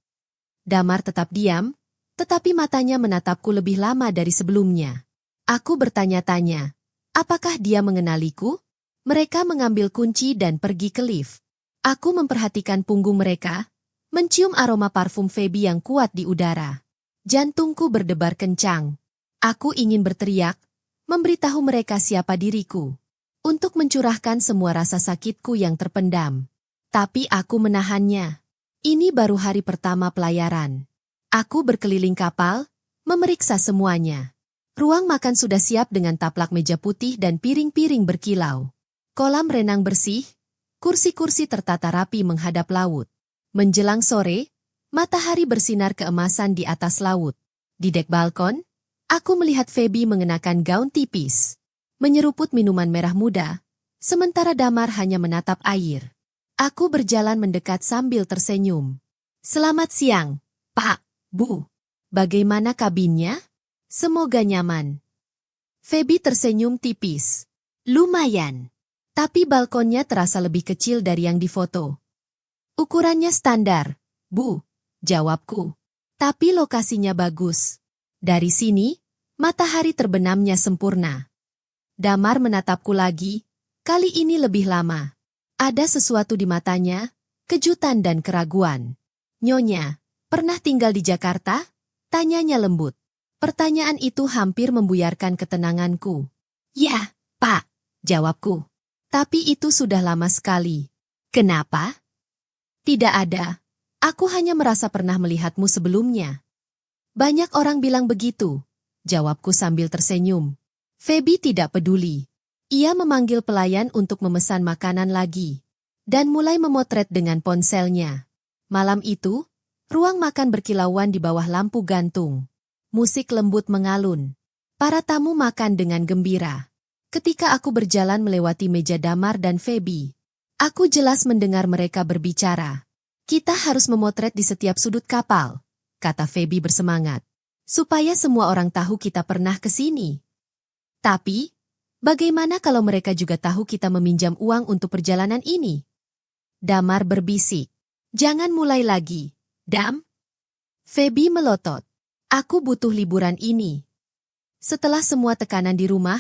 Damar tetap diam, tetapi matanya menatapku lebih lama dari sebelumnya. Aku bertanya-tanya, apakah dia mengenaliku? Mereka mengambil kunci dan pergi ke lift. Aku memperhatikan punggung mereka, mencium aroma parfum Feby yang kuat di udara. Jantungku berdebar kencang. Aku ingin berteriak, memberitahu mereka siapa diriku, untuk mencurahkan semua rasa sakitku yang terpendam. Tapi aku menahannya. Ini baru hari pertama pelayaran. Aku berkeliling kapal, memeriksa semuanya. Ruang makan sudah siap dengan taplak meja putih dan piring-piring berkilau. Kolam renang bersih, kursi-kursi tertata rapi menghadap laut. Menjelang sore, matahari bersinar keemasan di atas laut. Di dek balkon, aku melihat Feby mengenakan gaun tipis, menyeruput minuman merah muda, sementara Damar hanya menatap air. Aku berjalan mendekat sambil tersenyum. Selamat siang, Pak, Bu. Bagaimana kabinnya? Semoga nyaman. Feby tersenyum tipis. Lumayan. Tapi balkonnya terasa lebih kecil dari yang difoto. Ukurannya standar, Bu, jawabku. Tapi lokasinya bagus. Dari sini, matahari terbenamnya sempurna. Damar menatapku lagi, kali ini lebih lama. Ada sesuatu di matanya, kejutan dan keraguan. Nyonya, pernah tinggal di Jakarta? Tanyanya lembut. Pertanyaan itu hampir membuyarkan ketenanganku. Ya, Pak, jawabku. Tapi itu sudah lama sekali. Kenapa? Tidak ada. Aku hanya merasa pernah melihatmu sebelumnya. Banyak orang bilang begitu, jawabku sambil tersenyum. Feby tidak peduli. Ia memanggil pelayan untuk memesan makanan lagi, dan mulai memotret dengan ponselnya. Malam itu, ruang makan berkilauan di bawah lampu gantung. Musik lembut mengalun. Para tamu makan dengan gembira. Ketika aku berjalan melewati meja Damar dan Feby, aku jelas mendengar mereka berbicara. Kita harus memotret di setiap sudut kapal, kata Feby bersemangat, supaya semua orang tahu kita pernah ke sini. Tapi, bagaimana kalau mereka juga tahu kita meminjam uang untuk perjalanan ini? Damar berbisik. Jangan mulai lagi, Dam. Feby melotot. Aku butuh liburan ini. Setelah semua tekanan di rumah,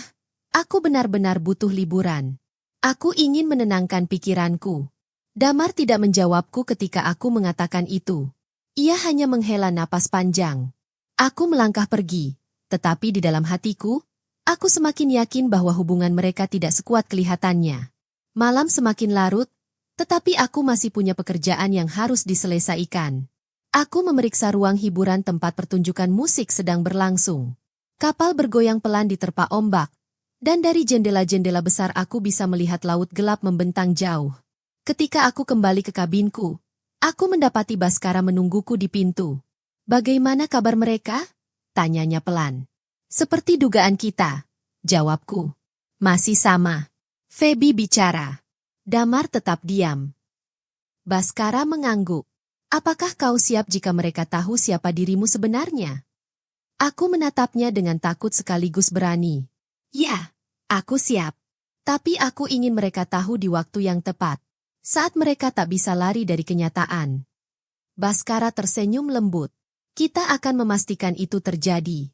aku benar-benar butuh liburan. Aku ingin menenangkan pikiranku. Damar tidak menjawabku ketika aku mengatakan itu. Ia hanya menghela napas panjang. Aku melangkah pergi, tetapi di dalam hatiku, aku semakin yakin bahwa hubungan mereka tidak sekuat kelihatannya. Malam semakin larut, tetapi aku masih punya pekerjaan yang harus diselesaikan. Aku memeriksa ruang hiburan tempat pertunjukan musik sedang berlangsung. Kapal bergoyang pelan diterpa ombak, dan dari jendela-jendela besar aku bisa melihat laut gelap membentang jauh. Ketika aku kembali ke kabinku, aku mendapati Baskara menungguku di pintu. Bagaimana kabar mereka? Tanyanya pelan. Seperti dugaan kita, jawabku. Masih sama. Feby bicara. Damar tetap diam. Baskara mengangguk. Apakah kau siap jika mereka tahu siapa dirimu sebenarnya? Aku menatapnya dengan takut sekaligus berani. Ya, aku siap. Tapi aku ingin mereka tahu di waktu yang tepat, saat mereka tak bisa lari dari kenyataan. Baskara tersenyum lembut. Kita akan memastikan itu terjadi.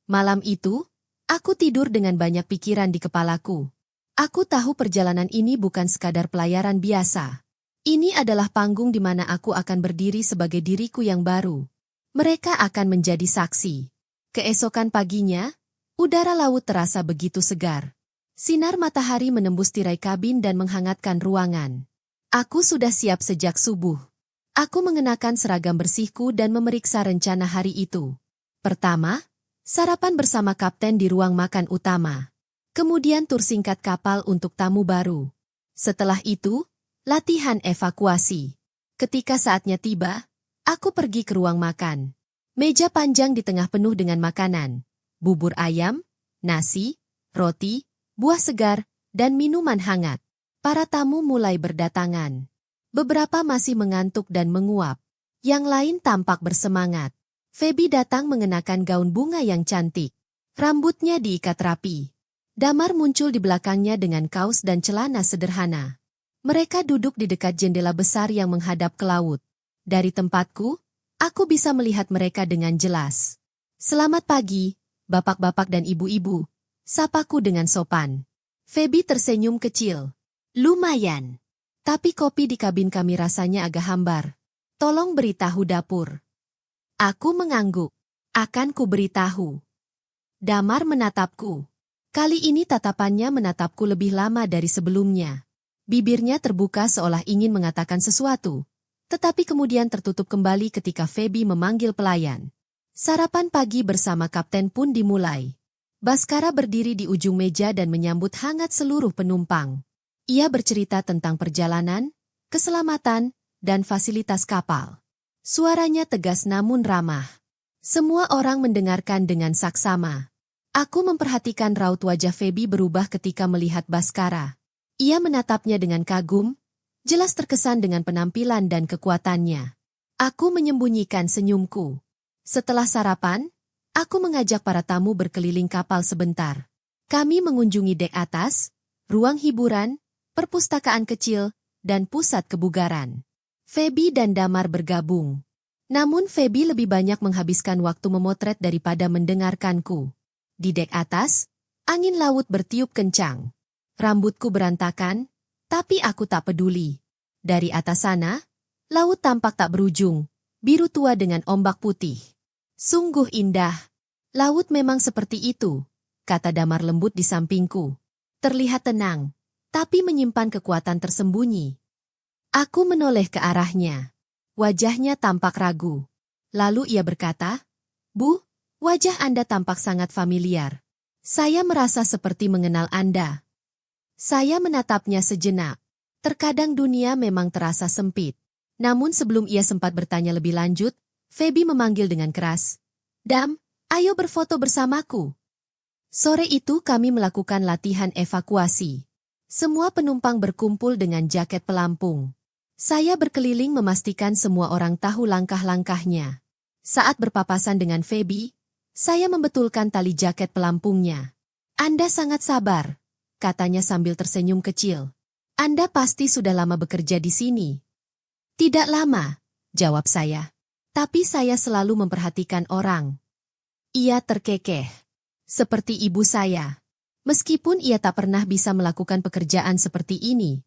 Malam itu, aku tidur dengan banyak pikiran di kepalaku. Aku tahu perjalanan ini bukan sekadar pelayaran biasa. Ini adalah panggung di mana aku akan berdiri sebagai diriku yang baru. Mereka akan menjadi saksi. Keesokan paginya, udara laut terasa begitu segar. Sinar matahari menembus tirai kabin dan menghangatkan ruangan. Aku sudah siap sejak subuh. Aku mengenakan seragam bersihku dan memeriksa rencana hari itu. Pertama, sarapan bersama kapten di ruang makan utama. Kemudian tur singkat kapal untuk tamu baru. Setelah itu, latihan evakuasi. Ketika saatnya tiba, aku pergi ke ruang makan. Meja panjang di tengah penuh dengan makanan. Bubur ayam, nasi, roti, buah segar, dan minuman hangat. Para tamu mulai berdatangan. Beberapa masih mengantuk dan menguap. Yang lain tampak bersemangat. Feby datang mengenakan gaun bunga yang cantik. Rambutnya diikat rapi. Damar muncul di belakangnya dengan kaos dan celana sederhana. Mereka duduk di dekat jendela besar yang menghadap ke laut. Dari tempatku, aku bisa melihat mereka dengan jelas. Selamat pagi, bapak-bapak dan ibu-ibu. Sapaku dengan sopan. Feby tersenyum kecil. Lumayan. Tapi kopi di kabin kami rasanya agak hambar. Tolong beritahu dapur. Aku mengangguk. Akan ku beritahu. Damar menatapku. Kali ini tatapannya menatapku lebih lama dari sebelumnya. Bibirnya terbuka seolah ingin mengatakan sesuatu. Tetapi kemudian tertutup kembali ketika Feby memanggil pelayan. Sarapan pagi bersama kapten pun dimulai. Baskara berdiri di ujung meja dan menyambut hangat seluruh penumpang. Ia bercerita tentang perjalanan, keselamatan, dan fasilitas kapal. Suaranya tegas namun ramah. Semua orang mendengarkan dengan saksama. Aku memperhatikan raut wajah Feby berubah ketika melihat Baskara. Ia menatapnya dengan kagum, jelas terkesan dengan penampilan dan kekuatannya. Aku menyembunyikan senyumku. Setelah sarapan, aku mengajak para tamu berkeliling kapal sebentar. Kami mengunjungi dek atas, ruang hiburan, perpustakaan kecil, dan pusat kebugaran. Feby dan Damar bergabung. Namun Feby lebih banyak menghabiskan waktu memotret daripada mendengarkanku. Di dek atas, angin laut bertiup kencang. Rambutku berantakan, tapi aku tak peduli. Dari atas sana, laut tampak tak berujung, biru tua dengan ombak putih. Sungguh indah. Laut memang seperti itu, kata Damar lembut di sampingku. Terlihat tenang, tapi menyimpan kekuatan tersembunyi. Aku menoleh ke arahnya. Wajahnya tampak ragu. Lalu ia berkata, "Bu, wajah Anda tampak sangat familiar. Saya merasa seperti mengenal Anda." Saya menatapnya sejenak. Terkadang dunia memang terasa sempit. Namun sebelum ia sempat bertanya lebih lanjut, Feby memanggil dengan keras, "Dam, ayo berfoto bersamaku." Sore itu kami melakukan latihan evakuasi. Semua penumpang berkumpul dengan jaket pelampung. Saya berkeliling memastikan semua orang tahu langkah-langkahnya. Saat berpapasan dengan Feby, saya membetulkan tali jaket pelampungnya. "Anda sangat sabar," katanya sambil tersenyum kecil. "Anda pasti sudah lama bekerja di sini." "Tidak lama," jawab saya. "Tapi saya selalu memperhatikan orang." Ia terkekeh. Seperti ibu saya. Meskipun ia tak pernah bisa melakukan pekerjaan seperti ini.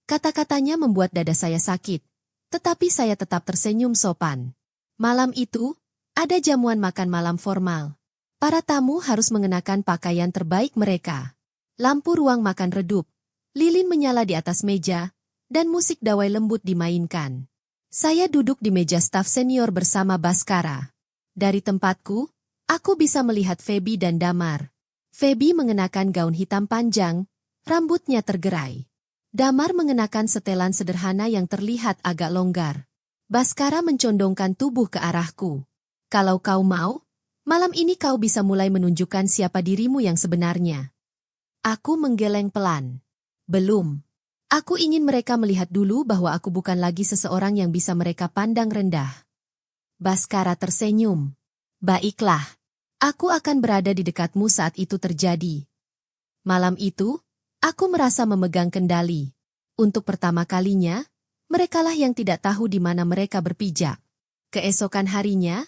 Kata-katanya membuat dada saya sakit, tetapi saya tetap tersenyum sopan. Malam itu, ada jamuan makan malam formal. Para tamu harus mengenakan pakaian terbaik mereka. Lampu ruang makan redup, lilin menyala di atas meja, dan musik dawai lembut dimainkan. Saya duduk di meja staf senior bersama Baskara. Dari tempatku, aku bisa melihat Feby dan Damar. Feby mengenakan gaun hitam panjang, rambutnya tergerai. Damar mengenakan setelan sederhana yang terlihat agak longgar. Baskara mencondongkan tubuh ke arahku. "Kalau kau mau, malam ini kau bisa mulai menunjukkan siapa dirimu yang sebenarnya." Aku menggeleng pelan. "Belum. Aku ingin mereka melihat dulu bahwa aku bukan lagi seseorang yang bisa mereka pandang rendah." Baskara tersenyum. "Baiklah. Aku akan berada di dekatmu saat itu terjadi." Malam itu, aku merasa memegang kendali. Untuk pertama kalinya, merekalah yang tidak tahu di mana mereka berpijak. Keesokan harinya,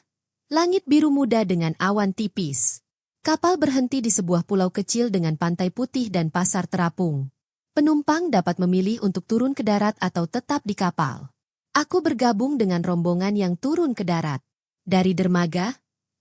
langit biru muda dengan awan tipis. Kapal berhenti di sebuah pulau kecil dengan pantai putih dan pasar terapung. Penumpang dapat memilih untuk turun ke darat atau tetap di kapal. Aku bergabung dengan rombongan yang turun ke darat. Dari dermaga,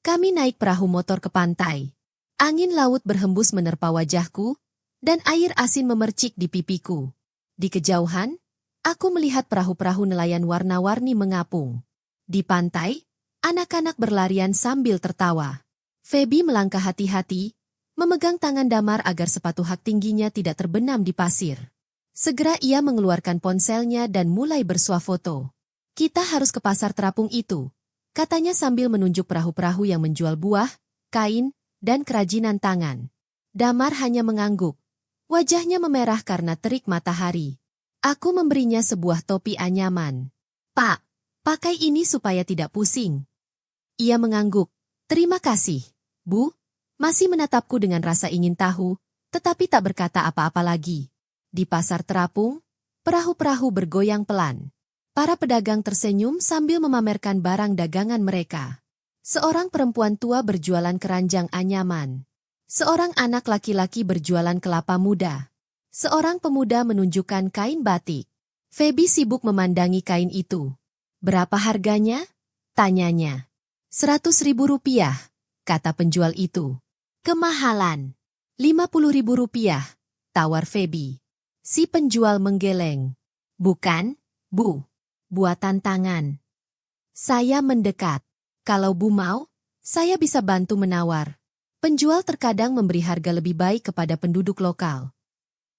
kami naik perahu motor ke pantai. Angin laut berhembus menerpa wajahku, dan air asin memercik di pipiku. Di kejauhan, aku melihat perahu-perahu nelayan warna-warni mengapung. Di pantai, anak-anak berlarian sambil tertawa. Feby melangkah hati-hati, memegang tangan Damar agar sepatu hak tingginya tidak terbenam di pasir. Segera ia mengeluarkan ponselnya dan mulai bersuah foto. "Kita harus ke pasar terapung itu," katanya sambil menunjuk perahu-perahu yang menjual buah, kain, dan kerajinan tangan. Damar hanya mengangguk. Wajahnya memerah karena terik matahari. Aku memberinya sebuah topi anyaman. "Pak, pakai ini supaya tidak pusing." Ia mengangguk. Terima kasih, Bu. Masih menatapku dengan rasa ingin tahu, tetapi tak berkata apa-apa lagi. Di pasar terapung, perahu-perahu bergoyang pelan. Para pedagang tersenyum sambil memamerkan barang dagangan mereka. Seorang perempuan tua berjualan keranjang anyaman. Seorang anak laki-laki berjualan kelapa muda. Seorang pemuda menunjukkan kain batik. Feby sibuk memandangi kain itu. Berapa harganya? Tanyanya. 100.000 rupiah, kata penjual itu. Kemahalan. 50.000 rupiah, tawar Feby. Si penjual menggeleng. Bukan, Bu. Buatan tangan. Saya mendekat. Kalau Bu mau, saya bisa bantu menawar. Penjual terkadang memberi harga lebih baik kepada penduduk lokal.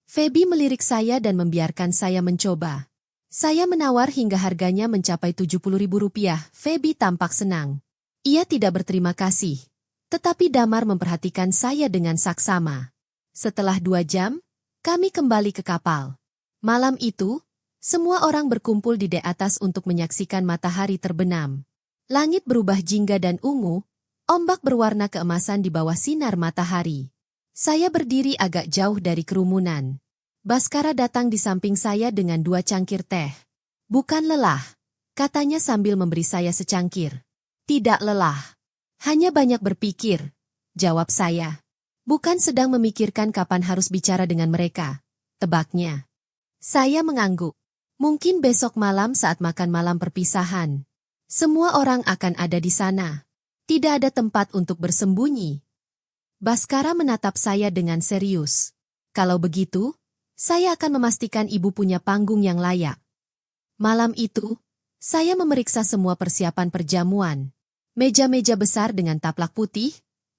Feby melirik saya dan membiarkan saya mencoba. Saya menawar hingga harganya mencapai 70.000 rupiah. Feby tampak senang. Ia tidak berterima kasih, tetapi Damar memperhatikan saya dengan saksama. Setelah 2 jam, kami kembali ke kapal. Malam itu, semua orang berkumpul di dek atas untuk menyaksikan matahari terbenam. Langit berubah jingga dan ungu, ombak berwarna keemasan di bawah sinar matahari. Saya berdiri agak jauh dari kerumunan. Baskara datang di samping saya dengan 2 cangkir teh. Bukan lelah, katanya sambil memberi saya secangkir. Tidak lelah. Hanya banyak berpikir, jawab saya. Bukan sedang memikirkan kapan harus bicara dengan mereka, tebaknya. Saya mengangguk. Mungkin besok malam saat makan malam perpisahan. Semua orang akan ada di sana. Tidak ada tempat untuk bersembunyi. Baskara menatap saya dengan serius. Kalau begitu, saya akan memastikan ibu punya panggung yang layak. Malam itu, saya memeriksa semua persiapan perjamuan. Meja-meja besar dengan taplak putih,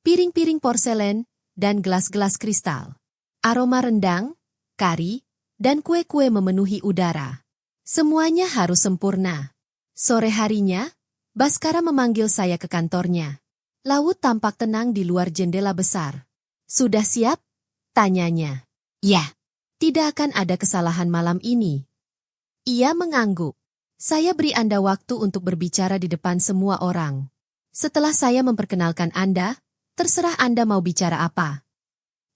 piring-piring porselen, dan gelas-gelas kristal. Aroma rendang, kari, dan kue-kue memenuhi udara. Semuanya harus sempurna. Sore harinya, Baskara memanggil saya ke kantornya. Laut tampak tenang di luar jendela besar. Sudah siap? Tanyanya. Ya, tidak akan ada kesalahan malam ini. Ia mengangguk. Saya beri Anda waktu untuk berbicara di depan semua orang. Setelah saya memperkenalkan Anda, terserah Anda mau bicara apa.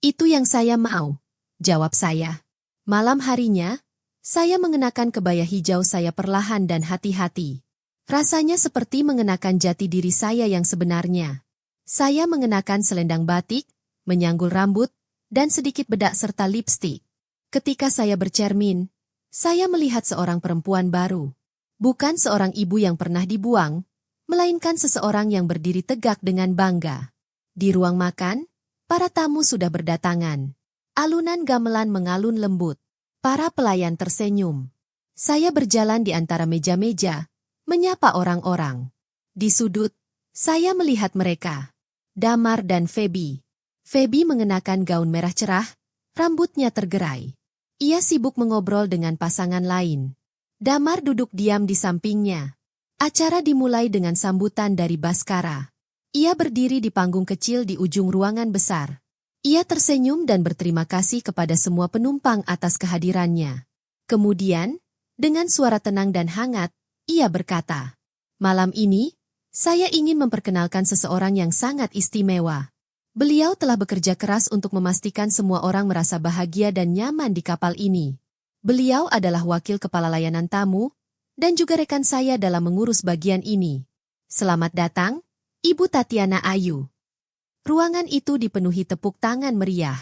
Itu yang saya mau, jawab saya. Malam harinya, saya mengenakan kebaya hijau saya perlahan dan hati-hati. Rasanya seperti mengenakan jati diri saya yang sebenarnya. Saya mengenakan selendang batik, menyanggul rambut, dan sedikit bedak serta lipstik. Ketika saya bercermin, saya melihat seorang perempuan baru. Bukan seorang ibu yang pernah dibuang, melainkan seseorang yang berdiri tegak dengan bangga. Di ruang makan, para tamu sudah berdatangan. Alunan gamelan mengalun lembut. Para pelayan tersenyum. Saya berjalan di antara meja-meja, menyapa orang-orang. Di sudut, saya melihat mereka. Damar dan Feby. Feby mengenakan gaun merah cerah, rambutnya tergerai. Ia sibuk mengobrol dengan pasangan lain. Damar duduk diam di sampingnya. Acara dimulai dengan sambutan dari Baskara. Ia berdiri di panggung kecil di ujung ruangan besar. Ia tersenyum dan berterima kasih kepada semua penumpang atas kehadirannya. Kemudian, dengan suara tenang dan hangat, ia berkata, "Malam ini, saya ingin memperkenalkan seseorang yang sangat istimewa. Beliau telah bekerja keras untuk memastikan semua orang merasa bahagia dan nyaman di kapal ini. Beliau adalah wakil kepala layanan tamu, dan juga rekan saya dalam mengurus bagian ini. Selamat datang, Ibu Tatiana Ayu." Ruangan itu dipenuhi tepuk tangan meriah.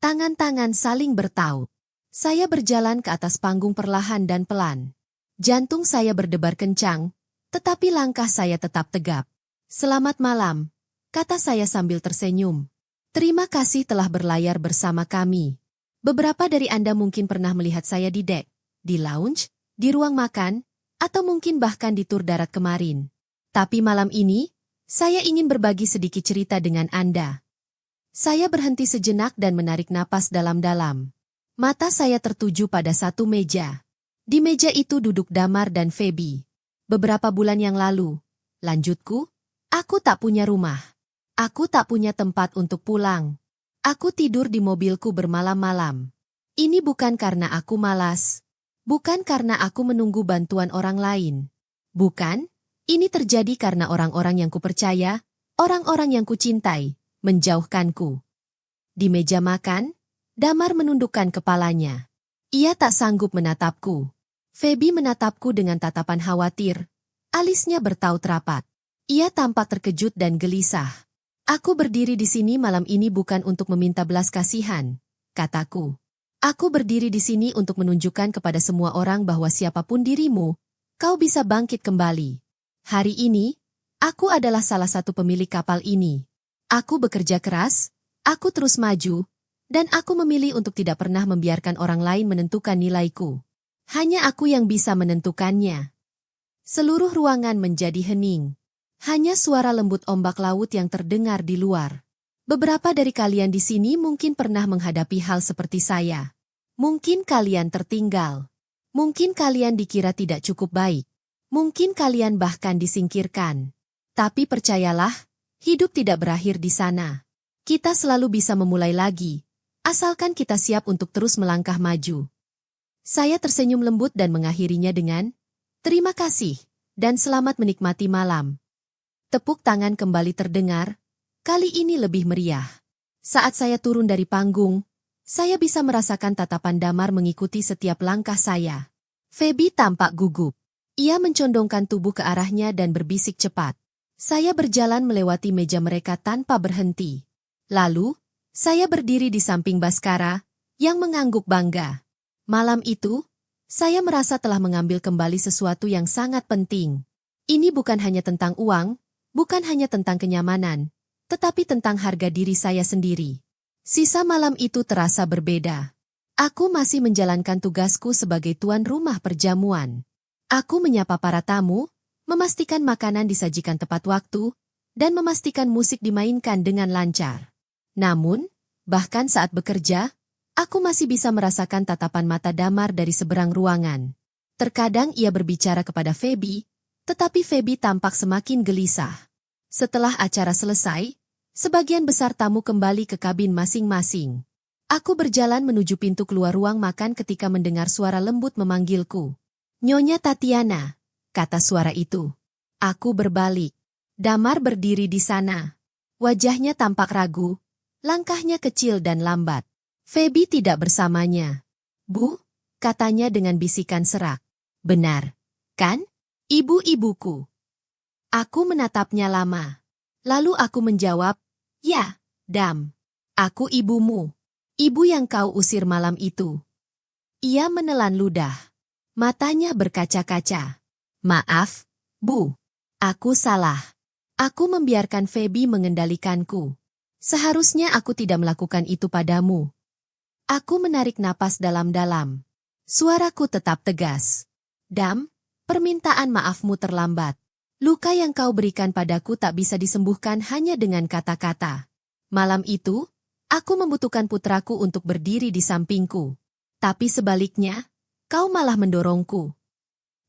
Tangan-tangan saling bertaut. Saya berjalan ke atas panggung perlahan dan pelan. Jantung saya berdebar kencang, tetapi langkah saya tetap tegap. "Selamat malam," kata saya sambil tersenyum. "Terima kasih telah berlayar bersama kami. Beberapa dari Anda mungkin pernah melihat saya di dek, di lounge, di ruang makan, atau mungkin bahkan di tur darat kemarin. Tapi malam ini, saya ingin berbagi sedikit cerita dengan Anda." Saya berhenti sejenak dan menarik napas dalam-dalam. Mata saya tertuju pada satu meja. Di meja itu duduk Damar dan Feby. "Beberapa bulan yang lalu," lanjutku, "aku tak punya rumah. Aku tak punya tempat untuk pulang. Aku tidur di mobilku bermalam-malam. Ini bukan karena aku malas. Bukan karena aku menunggu bantuan orang lain. Bukan, Ini terjadi karena orang-orang yang kupercaya, orang-orang yang kucintai, menjauhkanku. Di meja makan, Damar menundukkan kepalanya. Ia tak sanggup menatapku. Feby menatapku dengan tatapan khawatir. Alisnya bertaut rapat. Ia tampak terkejut dan gelisah. Aku berdiri di sini malam ini bukan untuk meminta belas kasihan, kataku. Aku berdiri di sini untuk menunjukkan kepada semua orang bahwa siapapun dirimu, kau bisa bangkit kembali. Hari ini, aku adalah salah satu pemilik kapal ini. Aku bekerja keras, aku terus maju, dan aku memilih untuk tidak pernah membiarkan orang lain menentukan nilaiku. Hanya aku yang bisa menentukannya. Seluruh ruangan menjadi hening. Hanya suara lembut ombak laut yang terdengar di luar. Beberapa dari kalian di sini mungkin pernah menghadapi hal seperti saya. Mungkin kalian tertinggal. Mungkin kalian dikira tidak cukup baik. Mungkin kalian bahkan disingkirkan. Tapi percayalah, hidup tidak berakhir di sana. Kita selalu bisa memulai lagi, asalkan kita siap untuk terus melangkah maju. Saya tersenyum lembut dan mengakhirinya dengan, terima kasih, dan selamat menikmati malam. Tepuk tangan kembali terdengar, kali ini lebih meriah. Saat saya turun dari panggung, saya bisa merasakan tatapan Damar mengikuti setiap langkah saya. Feby tampak gugup. Ia mencondongkan tubuh ke arahnya dan berbisik cepat. Saya berjalan melewati meja mereka tanpa berhenti. Lalu, saya berdiri di samping Baskara, yang mengangguk bangga. Malam itu, saya merasa telah mengambil kembali sesuatu yang sangat penting. Ini bukan hanya tentang uang, bukan hanya tentang kenyamanan, tetapi tentang harga diri saya sendiri. Sisa malam itu terasa berbeda. Aku masih menjalankan tugasku sebagai tuan rumah perjamuan. Aku menyapa para tamu, memastikan makanan disajikan tepat waktu, dan memastikan musik dimainkan dengan lancar. Namun, bahkan saat bekerja, aku masih bisa merasakan tatapan mata Damar dari seberang ruangan. Terkadang ia berbicara kepada Feby, tetapi Feby tampak semakin gelisah. Setelah acara selesai, sebagian besar tamu kembali ke kabin masing-masing. Aku berjalan menuju pintu keluar ruang makan ketika mendengar suara lembut memanggilku. Nyonya Tatiana, kata suara itu. Aku berbalik. Damar berdiri di sana. Wajahnya tampak ragu, langkahnya kecil dan lambat. Feby tidak bersamanya. Bu, katanya dengan bisikan serak. Benar, kan? Ibu-ibuku. Aku menatapnya lama. Lalu aku menjawab, ya, Dam. Aku ibumu. Ibu yang kau usir malam itu. Ia menelan ludah. Matanya berkaca-kaca. Maaf, Bu. Aku salah. Aku membiarkan Feby mengendalikanku. Seharusnya aku tidak melakukan itu padamu. Aku menarik napas dalam-dalam. Suaraku tetap tegas. Dam, permintaan maafmu terlambat. Luka yang kau berikan padaku tak bisa disembuhkan hanya dengan kata-kata. Malam itu, aku membutuhkan putraku untuk berdiri di sampingku. Tapi sebaliknya, kau malah mendorongku.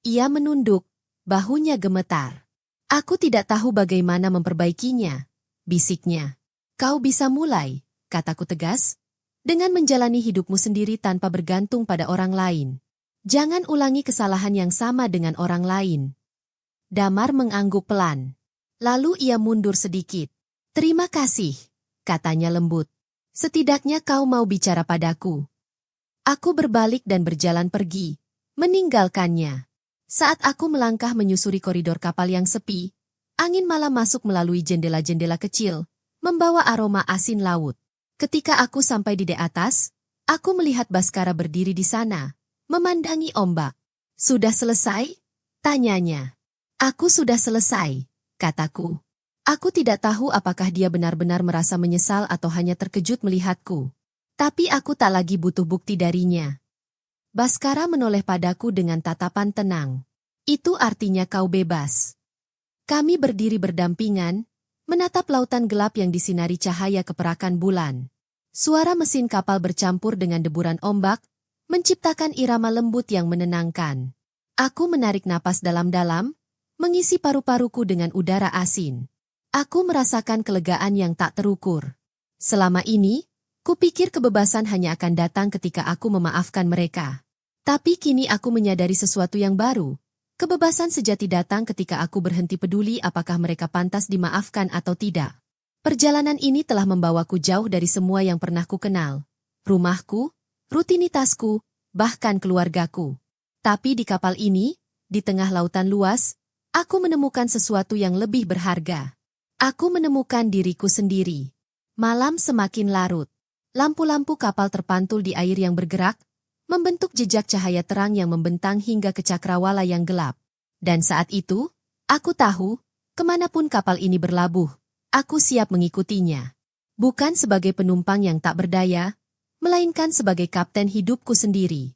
Ia menunduk, bahunya gemetar. Aku tidak tahu bagaimana memperbaikinya, bisiknya. Kau bisa mulai, kataku tegas, dengan menjalani hidupmu sendiri tanpa bergantung pada orang lain. Jangan ulangi kesalahan yang sama dengan orang lain. Damar mengangguk pelan. Lalu ia mundur sedikit. Terima kasih, katanya lembut. Setidaknya kau mau bicara padaku. Aku berbalik dan berjalan pergi, meninggalkannya. Saat aku melangkah menyusuri koridor kapal yang sepi, angin malam masuk melalui jendela-jendela kecil, membawa aroma asin laut. Ketika aku sampai di dek atas, aku melihat Baskara berdiri di sana, memandangi ombak. Sudah selesai? Tanyanya. Aku sudah selesai, kataku. Aku tidak tahu apakah dia benar-benar merasa menyesal atau hanya terkejut melihatku. Tapi aku tak lagi butuh bukti darinya. Baskara menoleh padaku dengan tatapan tenang. Itu artinya kau bebas. Kami berdiri berdampingan, menatap lautan gelap yang disinari cahaya keperakan bulan. Suara mesin kapal bercampur dengan deburan ombak, menciptakan irama lembut yang menenangkan. Aku menarik napas dalam-dalam, mengisi paru-paruku dengan udara asin. Aku merasakan kelegaan yang tak terukur. Selama ini, kupikir kebebasan hanya akan datang ketika aku memaafkan mereka. Tapi kini aku menyadari sesuatu yang baru. Kebebasan sejati datang ketika aku berhenti peduli apakah mereka pantas dimaafkan atau tidak. Perjalanan ini telah membawaku jauh dari semua yang pernah ku kenal. Rumahku, rutinitasku, bahkan keluargaku. Tapi di kapal ini, di tengah lautan luas, aku menemukan sesuatu yang lebih berharga. Aku menemukan diriku sendiri. Malam semakin larut. Lampu-lampu kapal terpantul di air yang bergerak, membentuk jejak cahaya terang yang membentang hingga ke cakrawala yang gelap. Dan saat itu, aku tahu, kemanapun kapal ini berlabuh, aku siap mengikutinya. Bukan sebagai penumpang yang tak berdaya, melainkan sebagai kapten hidupku sendiri.